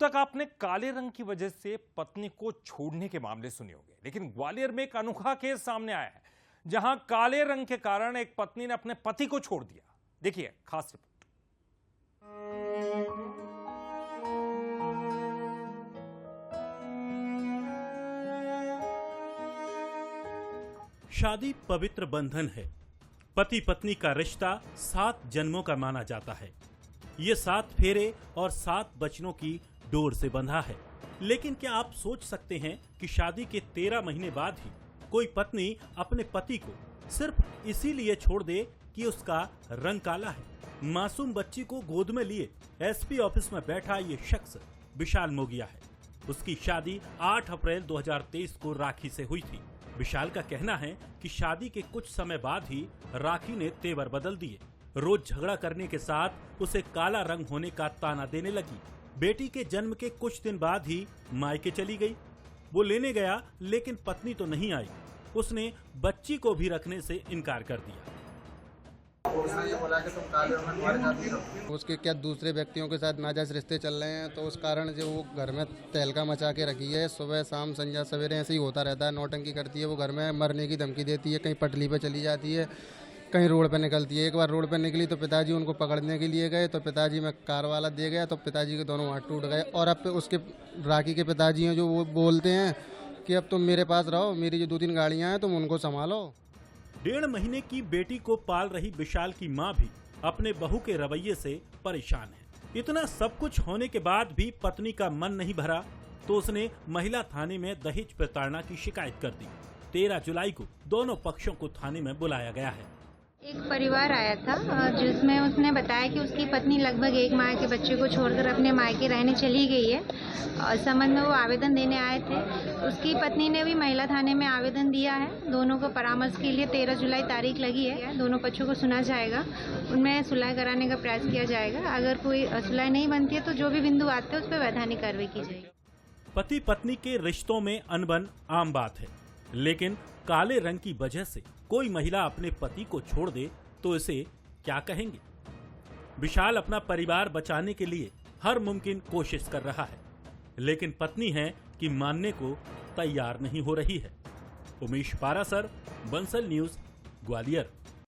तक आपने काले रंग की वजह से पत्नी को छोड़ने के मामले सुने होंगे, लेकिन ग्वालियर में एक अनोखा केस सामने आया है जहां काले रंग के कारण एक पत्नी ने अपने पति को छोड़ दिया। देखिए खास रिपोर्ट। शादी पवित्र बंधन है। पति पत्नी का रिश्ता 7 जन्मों का माना जाता है। ये 7 फेरे और 7 बचनों की डोर से बंधा है। लेकिन क्या आप सोच सकते हैं कि शादी के 13 महीने बाद ही कोई पत्नी अपने पति को सिर्फ इसीलिए छोड़ दे कि उसका रंग काला है? मासूम बच्ची को गोद में लिए एसपी ऑफिस में बैठा ये शख्स विशाल मोगिया है। उसकी शादी 8 अप्रैल 2023 को राखी से हुई थी। विशाल का कहना है कि शादी के कुछ समय बाद ही राखी ने तेवर बदल दिए। रोज झगड़ा करने के साथ उसे काला रंग होने का ताना देने लगी। बेटी के जन्म के कुछ दिन बाद ही मायके चली गई। वो लेने गया लेकिन पत्नी तो नहीं आई। उसने बच्ची को भी रखने से इनकार कर दिया। उसने ये बोला कि तुम काले रंग में मर जाती हो। उसके क्या दूसरे व्यक्तियों के साथ नाजायज रिश्ते चल रहे हैं, तो उस कारण से वो घर में तहलका मचा के रखी है। सुबह शाम संध्या सवेरे ऐसे ही होता रहता है। नौटंकी करती है। वो घर में मरने की धमकी देती है। कहीं पटली पे चली जाती है, कहीं रोड पे निकलती है। एक बार रोड पे निकली तो पिताजी उनको पकड़ने के लिए गए, तो पिताजी में कार वाला दे गया, तो पिताजी के दोनों हाथ टूट गए। और अब उसके राखी के पिताजी हैं जो वो बोलते हैं कि अब तुम मेरे पास रहो, मेरी जो 2-3 गाड़ियाँ हैं तुम उनको संभालो। 1.5 महीने की बेटी को पाल रही विशाल की मां भी अपने बहू के रवैये से परेशान है। इतना सब कुछ होने के बाद भी पत्नी का मन नहीं भरा तो उसने महिला थाने में दहेज प्रताड़ना की शिकायत कर दी। 13 जुलाई को दोनों पक्षों को थाने में बुलाया गया है। एक परिवार आया था जिसमें उसने बताया कि उसकी पत्नी लगभग 1 माह के बच्चे को छोड़कर अपने मायके रहने चली गई है। इस संबंध में वो आवेदन देने आए थे। उसकी पत्नी ने भी महिला थाने में आवेदन दिया है। दोनों को परामर्श के लिए 13 जुलाई तारीख लगी है। दोनों पक्षों को सुना जाएगा, उनमें सुलह कराने का प्रयास किया जाएगा। अगर कोई सुलह नहीं बनती है तो जो भी बिंदु आते हैं उस पर वैधानिक कार्रवाई की जाएगी। पति पत्नी के रिश्तों में अनबन आम बात है, लेकिन काले रंग की वजह से कोई महिला अपने पति को छोड़ दे तो इसे क्या कहेंगे? विशाल अपना परिवार बचाने के लिए हर मुमकिन कोशिश कर रहा है, लेकिन पत्नी है कि मानने को तैयार नहीं हो रही है। उमेश पारासर, बंसल न्यूज, ग्वालियर।